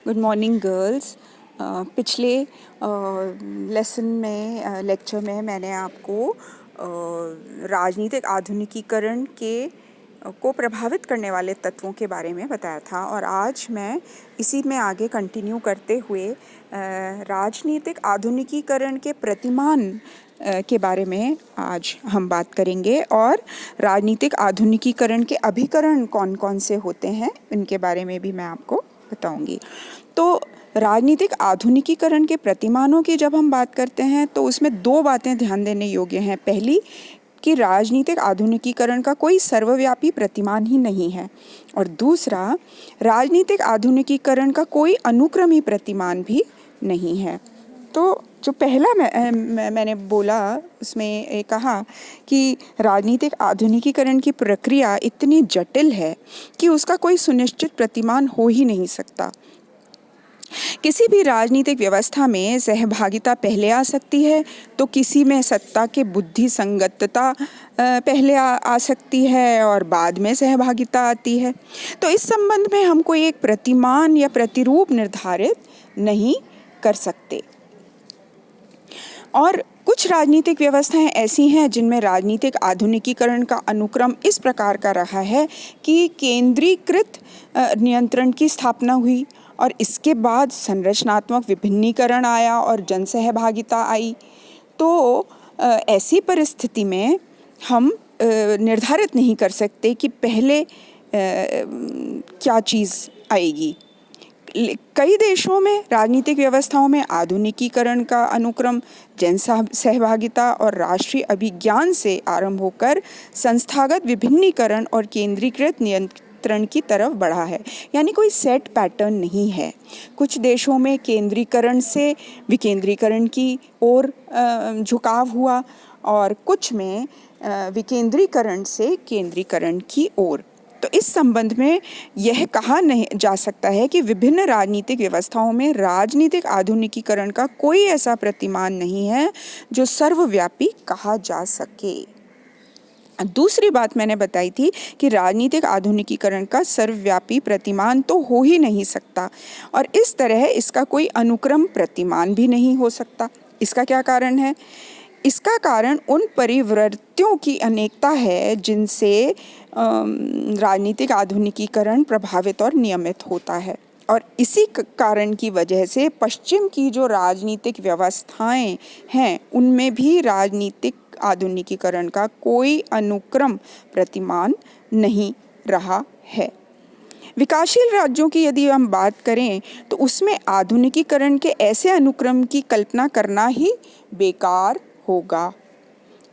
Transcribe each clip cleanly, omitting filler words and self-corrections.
Good morning girls. पिछले lesson में lecture में मैंने आपको राजनीतिक आधुनिकीकरण को प्रभावित करने वाले तत्वों के बारे में बताया था और आज मैं इसी में आगे कंटिन्यू करते हुए राजनीतिक आधुनिकीकरण के प्रतिमान के बारे में आज हम बात करेंगे और राजनीतिक आधुनिकीकरण के अभिकरण कौन कौन से होते हैं इनके बारे में भी मैं आपको बताऊंगी। तो राजनीतिक आधुनिकीकरण के प्रतिमानों की जब हम बात करते हैं तो उसमें दो बातें ध्यान देने योग्य हैं। पहली कि राजनीतिक आधुनिकीकरण का कोई सर्वव्यापी प्रतिमान ही नहीं है और दूसरा राजनीतिक आधुनिकीकरण का कोई अनुक्रमी प्रतिमान भी नहीं है। तो जो पहला मैंने बोला उसमें कहा कि राजनीतिक आधुनिकीकरण की प्रक्रिया इतनी जटिल है कि उसका कोई सुनिश्चित प्रतिमान हो ही नहीं सकता। किसी भी राजनीतिक व्यवस्था में सहभागिता पहले आ सकती है तो किसी में सत्ता के बुद्धि संगतता पहले आ सकती है और बाद में सहभागिता आती है। तो इस संबंध में हम कोई एक प्रतिमान या प्रतिरूप निर्धारित नहीं कर सकते। और कुछ राजनीतिक व्यवस्थाएं ऐसी हैं जिनमें राजनीतिक आधुनिकीकरण का अनुक्रम इस प्रकार का रहा है कि केंद्रीकृत नियंत्रण की स्थापना हुई और इसके बाद संरचनात्मक विभिन्नीकरण आया और जनसहभागिता आई। तो ऐसी परिस्थिति में हम निर्धारित नहीं कर सकते कि पहले क्या चीज़ आएगी। कई देशों में राजनीतिक व्यवस्थाओं में आधुनिकीकरण का अनुक्रम जन सहभागिता और राष्ट्रीय अभिज्ञान से आरंभ होकर संस्थागत विभिन्नीकरण और केंद्रीकृत नियंत्रण की तरफ बढ़ा है, यानी कोई सेट पैटर्न नहीं है। कुछ देशों में केंद्रीकरण से विकेंद्रीकरण की ओर झुकाव हुआ और कुछ में विकेंद्रीकरण से केंद्रीकरण की ओर। तो इस संबंध में यह कहा नहीं जा सकता है कि विभिन्न राजनीतिक व्यवस्थाओं में राजनीतिक आधुनिकीकरण का कोई ऐसा प्रतिमान नहीं है जो सर्वव्यापी कहा जा सके। दूसरी बात मैंने बताई थी कि राजनीतिक आधुनिकीकरण का सर्वव्यापी प्रतिमान तो हो ही नहीं सकता और इस तरह इसका कोई अनुक्रम प्रतिमान भी नहीं हो सकता। इसका क्या कारण है? इसका कारण उन परिवृत्तियों की अनेकता है जिनसे राजनीतिक आधुनिकीकरण प्रभावित और नियमित होता है और इसी कारण की वजह से पश्चिम की जो राजनीतिक व्यवस्थाएं हैं उनमें भी राजनीतिक आधुनिकीकरण का कोई अनुक्रम प्रतिमान नहीं रहा है। विकासशील राज्यों की यदि हम बात करें तो उसमें आधुनिकीकरण के ऐसे अनुक्रम की कल्पना करना ही बेकार होगा।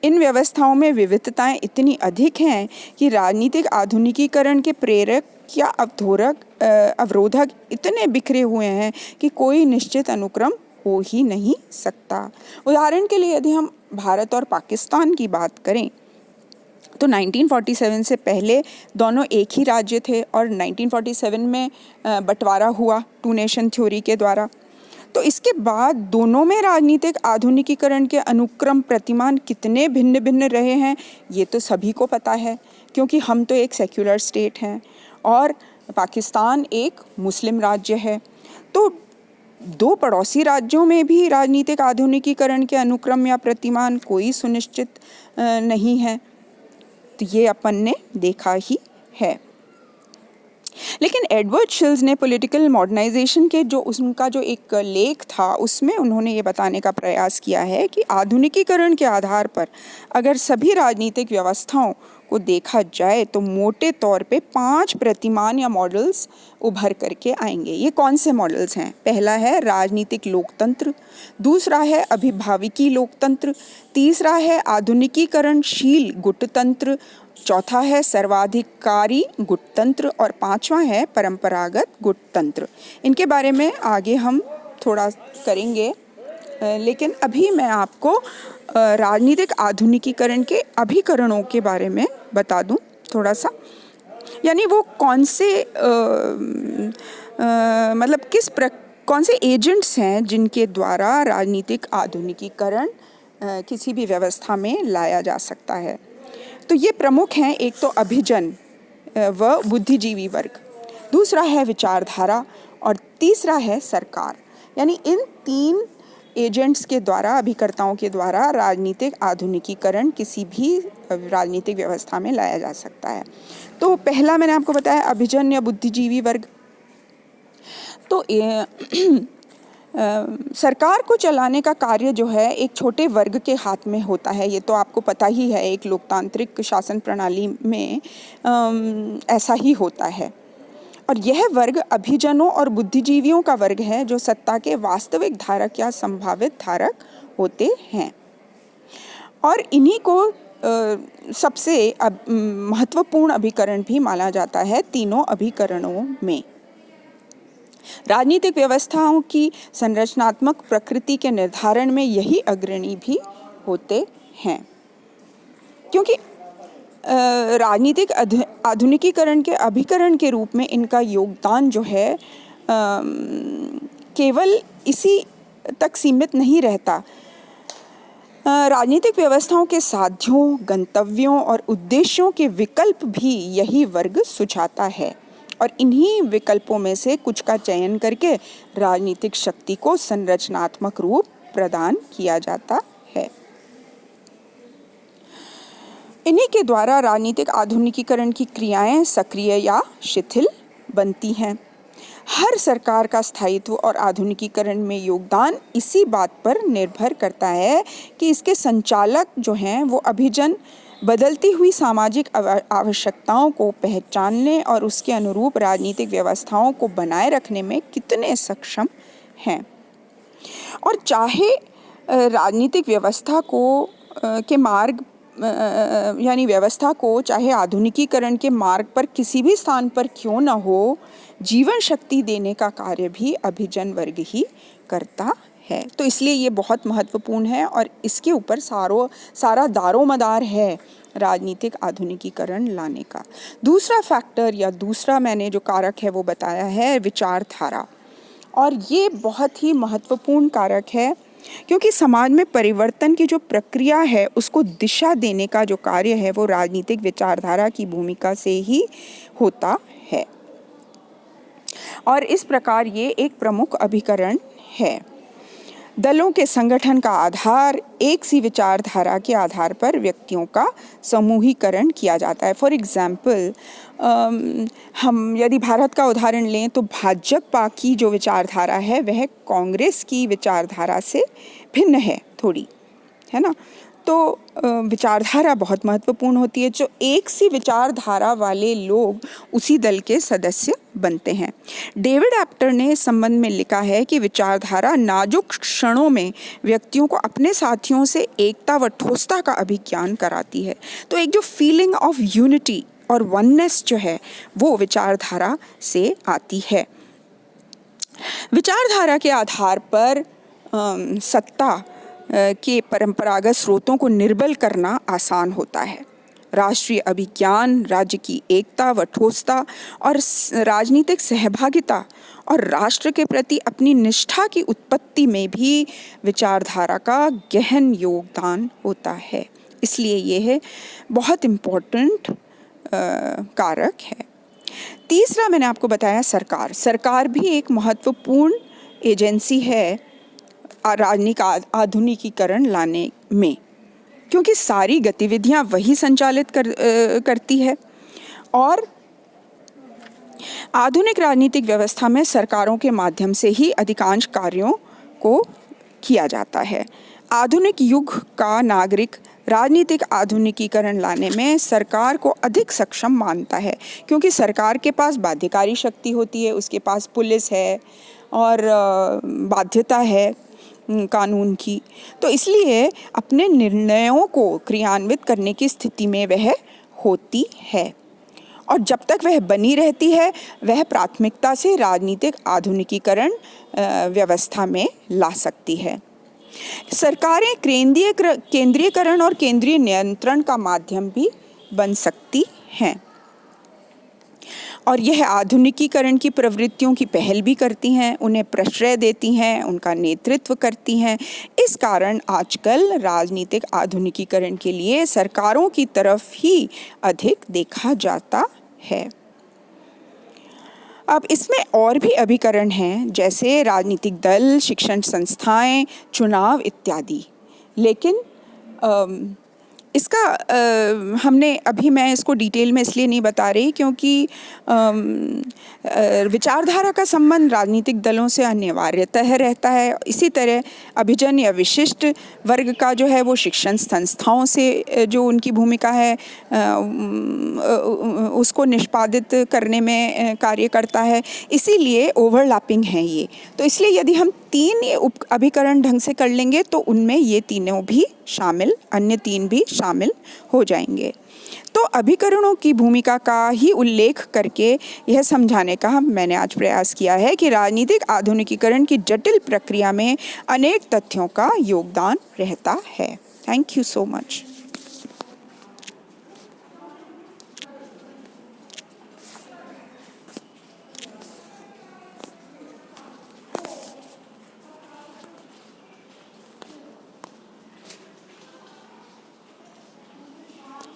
इन व्यवस्थाओं में विविधताएं इतनी अधिक हैं कि राजनीतिक आधुनिकीकरण के प्रेरक या अवरोधक इतने बिखरे हुए हैं कि कोई निश्चित अनुक्रम हो ही नहीं सकता। उदाहरण के लिए यदि हम भारत और पाकिस्तान की बात करें तो 1947 से पहले दोनों एक ही राज्य थे और 1947 में बंटवारा हुआ टू नेशन थ्योरी के द्वारा। तो इसके बाद दोनों में राजनीतिक आधुनिकीकरण के अनुक्रम प्रतिमान कितने भिन्न भिन्न रहे हैं ये तो सभी को पता है, क्योंकि हम तो एक सेक्युलर स्टेट हैं और पाकिस्तान एक मुस्लिम राज्य है। तो दो पड़ोसी राज्यों में भी राजनीतिक आधुनिकीकरण के अनुक्रम या प्रतिमान कोई सुनिश्चित नहीं है। तो ये अपन ने देखा ही है। लेकिन एडवर्ड शिल्स ने पॉलिटिकल मॉडर्नाइजेशन के उनका जो एक लेख था उसमें उन्होंने ये बताने का प्रयास किया है कि आधुनिकीकरण के आधार पर अगर सभी राजनीतिक व्यवस्थाओं को देखा जाए तो मोटे तौर पे 5 प्रतिमान या मॉडल्स उभर करके आएंगे। ये कौन से मॉडल्स हैं? पहला है राजनीतिक लोकतंत्र, दूसरा है अभिभाविकी लोकतंत्र, तीसरा है आधुनिकीकरणशील गुटतंत्र, चौथा है सर्वाधिकारी गुटतंत्र और पांचवा है परंपरागत गुटतंत्र। इनके बारे में आगे हम थोड़ा करेंगे, लेकिन अभी मैं आपको राजनीतिक आधुनिकीकरण के अभिकरणों के बारे में बता दूं थोड़ा सा, यानी वो कौन से मतलब कौन से एजेंट्स हैं जिनके द्वारा राजनीतिक आधुनिकीकरण किसी भी व्यवस्था में लाया जा सकता है। तो ये प्रमुख हैं। एक तो अभिजन व बुद्धिजीवी वर्ग, दूसरा है विचारधारा और तीसरा है सरकार। यानी इन 3 एजेंट्स के द्वारा, अभिकर्ताओं के द्वारा राजनीतिक आधुनिकीकरण किसी भी राजनीतिक व्यवस्था में लाया जा सकता है। तो पहला मैंने आपको बताया अभिजन या बुद्धिजीवी वर्ग। तो सरकार को चलाने का कार्य जो है एक छोटे वर्ग के हाथ में होता है। ये तो आपको पता ही है, एक लोकतांत्रिक शासन प्रणाली में ऐसा ही होता है। और यह वर्ग अभिजनों और बुद्धिजीवियों का वर्ग है जो सत्ता के वास्तविक धारक या संभावित धारक होते हैं। और इन्हीं को सबसे महत्वपूर्ण अभिकरण भी माना जाता है तीनों अभिकरणों में। राजनीतिक व्यवस्थाओं की संरचनात्मक प्रकृति के निर्धारण में यही अग्रणी भी होते हैं, क्योंकि राजनीतिक आधुनिकीकरण के अभिकरण के रूप में इनका योगदान जो है केवल इसी तक सीमित नहीं रहता। राजनीतिक व्यवस्थाओं के साध्यों, गंतव्यों और उद्देश्यों के विकल्प भी यही वर्ग सुझाता है और इन्हीं विकल्पों में से कुछ का चयन करके राजनीतिक शक्ति को संरचनात्मक रूप प्रदान किया जाता है। इन्हीं के द्वारा राजनीतिक आधुनिकीकरण की क्रियाएं सक्रिय या शिथिल बनती हैं। हर सरकार का स्थायित्व और आधुनिकीकरण में योगदान इसी बात पर निर्भर करता है कि इसके संचालक जो हैं वो अभिजन बदलती हुई सामाजिक आवश्यकताओं को पहचानने और उसके अनुरूप राजनीतिक व्यवस्थाओं को बनाए रखने में कितने सक्षम हैं। और चाहे राजनीतिक व्यवस्था को के मार्ग यानी व्यवस्था को चाहे आधुनिकीकरण के मार्ग पर किसी भी स्थान पर क्यों न हो, जीवन शक्ति देने का कार्य भी अभिजन वर्ग ही करता है। तो इसलिए ये बहुत महत्वपूर्ण है और इसके ऊपर सारा दारोमदार है राजनीतिक आधुनिकीकरण लाने का। दूसरा फैक्टर या दूसरा मैंने जो कारक है वो बताया है विचारधारा, और ये बहुत ही महत्वपूर्ण कारक है क्योंकि समाज में परिवर्तन की जो प्रक्रिया है उसको दिशा देने का जो कार्य है वो राजनीतिक विचारधारा की भूमिका से ही होता है। और इस प्रकार ये एक प्रमुख अभिकरण है। दलों के संगठन का आधार एक सी विचारधारा के आधार पर व्यक्तियों का समूहीकरण किया जाता है। फॉर एग्जाम्पल हम यदि भारत का उदाहरण लें तो भाजपा की जो विचारधारा है वह कांग्रेस की विचारधारा से भिन्न है थोड़ी, है ना। तो विचारधारा बहुत महत्वपूर्ण होती है। जो एक सी विचारधारा वाले लोग उसी दल के सदस्य बनते हैं। डेविड एप्टर ने इस संबंध में लिखा है कि विचारधारा नाजुक क्षणों में व्यक्तियों को अपने साथियों से एकता व ठोसता का अभिज्ञान कराती है। तो एक जो फीलिंग ऑफ यूनिटी और वननेस जो है वो विचारधारा से आती है। विचारधारा के आधार पर सत्ता के परंपरागत स्रोतों को निर्बल करना आसान होता है। राष्ट्रीय अभिज्ञान, राज्य की एकता व ठोसता और राजनीतिक सहभागिता और राष्ट्र के प्रति अपनी निष्ठा की उत्पत्ति में भी विचारधारा का गहन योगदान होता है। इसलिए यह बहुत इम्पोर्टेंट कारक है। तीसरा मैंने आपको बताया सरकार। सरकार भी एक महत्वपूर्ण एजेंसी है राजनीतिक आधुनिकीकरण लाने में, क्योंकि सारी गतिविधियां वही संचालित करती है। और आधुनिक राजनीतिक व्यवस्था में सरकारों के माध्यम से ही अधिकांश कार्यों को किया जाता है। आधुनिक युग का नागरिक राजनीतिक आधुनिकीकरण लाने में सरकार को अधिक सक्षम मानता है, क्योंकि सरकार के पास बाध्यकारी शक्ति होती है, उसके पास पुलिस है और बाध्यता है कानून की। तो इसलिए अपने निर्णयों को क्रियान्वित करने की स्थिति में वह होती है, और जब तक वह बनी रहती है वह प्राथमिकता से राजनीतिक आधुनिकीकरण व्यवस्था में ला सकती है। सरकारें केंद्रीयकरण और केंद्रीय नियंत्रण का माध्यम भी बन सकती हैं, और यह आधुनिकीकरण की प्रवृत्तियों की पहल भी करती हैं, उन्हें प्रश्रय देती हैं, उनका नेतृत्व करती हैं। इस कारण आजकल राजनीतिक आधुनिकीकरण के लिए सरकारों की तरफ ही अधिक देखा जाता है। अब इसमें और भी अभिकरण हैं, जैसे राजनीतिक दल, शिक्षण संस्थाएं, चुनाव इत्यादि। लेकिन इसका हमने अभी, मैं इसको डिटेल में इसलिए नहीं बता रही क्योंकि विचारधारा का संबंध राजनीतिक दलों से अनिवार्यतः रहता है। इसी तरह अभिजन या विशिष्ट वर्ग का जो है वो शिक्षण संस्थाओं से जो उनकी भूमिका है उसको निष्पादित करने में कार्य करता है। इसीलिए ओवरलैपिंग है ये। तो इसलिए यदि हम 3 ये अभिकरण ढंग से कर लेंगे तो उनमें ये तीनों भी शामिल, अन्य 3 भी शामिल हो जाएंगे। तो अभिकरणों की भूमिका का ही उल्लेख करके यह समझाने का मैंने आज प्रयास किया है कि राजनीतिक आधुनिकीकरण की जटिल प्रक्रिया में अनेक तथ्यों का योगदान रहता है। Thank you so much.